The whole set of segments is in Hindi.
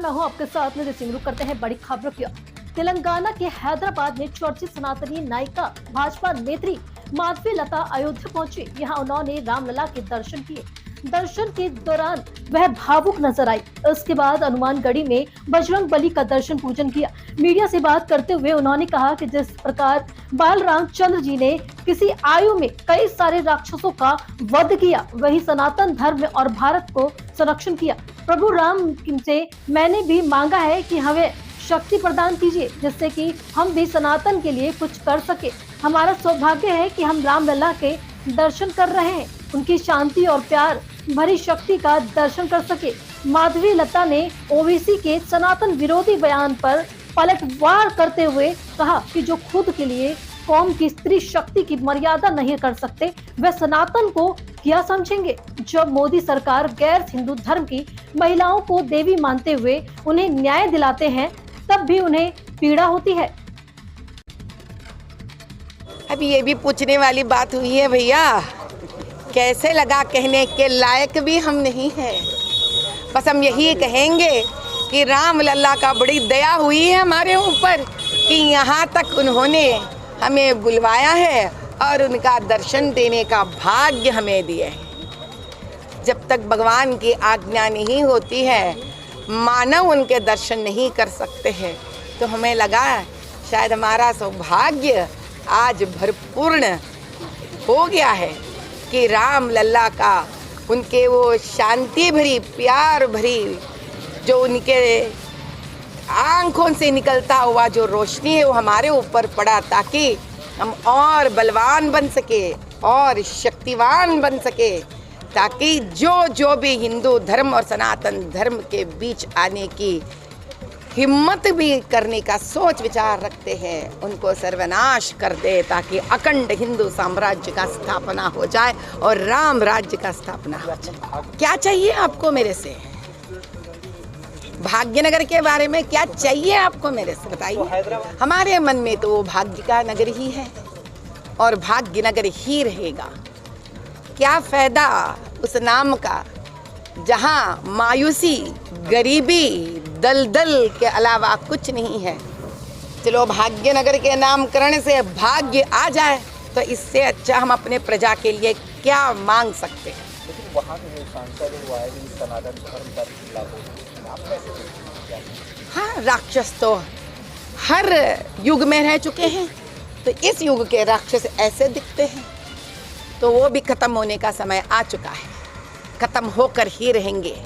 मैं हूं आपके साथ निधि सिंह। रुक करते हैं बड़ी खबरों की। तेलंगाना के हैदराबाद में चर्चित सनातनी नायिका भाजपा नेत्री माधवी लता अयोध्या पहुंची। यहां उन्होंने रामलला के दर्शन किए। दर्शन के दौरान वह भावुक नजर आई। उसके बाद हनुमानगढ़ी में बजरंग बली का दर्शन पूजन किया। मीडिया से बात करते हुए उन्होंने कहा कि जिस प्रकार बाल रामचंद्र जी ने किसी आयु में कई सारे राक्षसों का वध किया, वही सनातन धर्म और भारत को संरक्षण किया। प्रभु राम से मैंने भी मांगा है कि हमें शक्ति प्रदान कीजिए, जिससे कि हम भी सनातन के लिए कुछ कर सके। हमारा सौभाग्य है कि हम रामलला के दर्शन कर रहे हैं, उनकी शांति और प्यार भरी शक्ति का दर्शन कर सके। माधवी लता ने ओबीसी के सनातन विरोधी बयान पर पलटवार करते हुए कहा कि जो खुद के लिए कौम की स्त्री शक्ति की मर्यादा नहीं कर सकते, वह सनातन को क्या समझेंगे। जब मोदी सरकार गैर हिंदू धर्म की महिलाओं को देवी मानते हुए उन्हें न्याय दिलाते हैं, तब भी उन्हें पीड़ा होती है। अब ये भी पूछने वाली बात हुई है भैया, कैसे लगा कहने के लायक भी हम नहीं है। बस हम यही कहेंगे कि रामलला का बड़ी दया हुई है हमारे ऊपर कि यहाँ तक उन्होंने हमें बुलवाया है और उनका दर्शन देने का भाग्य हमें दिया है। जब तक भगवान की आज्ञा नहीं होती है, मानव उनके दर्शन नहीं कर सकते हैं। तो हमें लगा शायद हमारा सौभाग्य आज भरपूर्ण हो गया है कि रामलला का उनके वो शांति भरी प्यार भरी जो उनके आँखों से निकलता हुआ जो रोशनी है वो हमारे ऊपर पड़ा, ताकि हम और बलवान बन सके और शक्तिवान बन सके, ताकि जो भी हिंदू धर्म और सनातन धर्म के बीच आने की हिम्मत भी करने का सोच विचार रखते हैं, उनको सर्वनाश कर दे, ताकि अखंड हिंदू साम्राज्य का स्थापना हो जाए और राम राज्य का स्थापना हो जाए। क्या चाहिए आपको मेरे से? भाग्यनगर के बारे में क्या चाहिए आपको मेरे से बताइए। हमारे मन में तो वो भाग्य का नगर ही है और भाग्यनगर ही रहेगा। क्या फायदा उस नाम का जहाँ मायूसी, गरीबी, दलदल के अलावा कुछ नहीं है। चलो भाग्यनगर के नामकरण से भाग्य आ जाए तो इससे अच्छा हम अपने प्रजा के लिए क्या मांग सकते हैं। वहाँ के सांसद हुआ है सनातन धर्म का लागू, हाँ, राक्षस तो हर युग में रह चुके हैं, तो इस युग के राक्षस ऐसे दिखते हैं, तो वो भी खत्म होने का समय आ चुका है। खत्म होकर ही रहेंगे,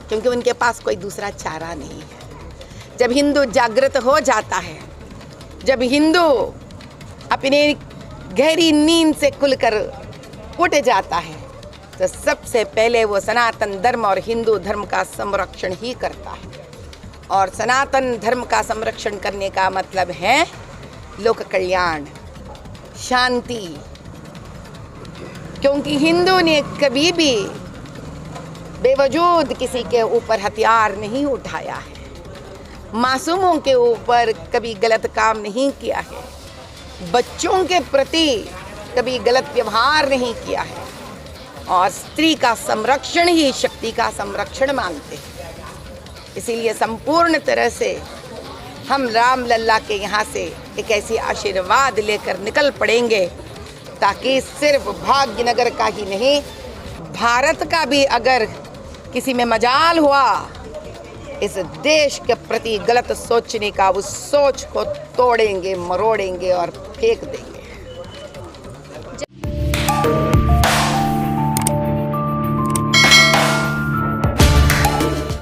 क्योंकि उनके पास कोई दूसरा चारा नहीं है। जब हिंदू जागृत हो जाता है, जब हिंदू अपने गहरी नींद से खुलकर उठ जाता है, तो सबसे पहले वो सनातन धर्म और हिंदू धर्म का संरक्षण ही करता है। और सनातन धर्म का संरक्षण करने का मतलब है लोक कल्याण, शांति। क्योंकि हिंदू ने कभी भी बेवजूद किसी के ऊपर हथियार नहीं उठाया है, मासूमों के ऊपर कभी गलत काम नहीं किया है, बच्चों के प्रति कभी गलत व्यवहार नहीं किया है, और स्त्री का संरक्षण ही शक्ति का संरक्षण मानते हैं। इसीलिए संपूर्ण तरह से हम रामलला के यहाँ से एक ऐसी आशीर्वाद लेकर निकल पड़ेंगे, ताकि सिर्फ भाग्यनगर का ही नहीं, भारत का भी अगर किसी में मजाल हुआ इस देश के प्रति गलत सोचने का, उस सोच को तोड़ेंगे, मरोड़ेंगे और फेंक देंगे।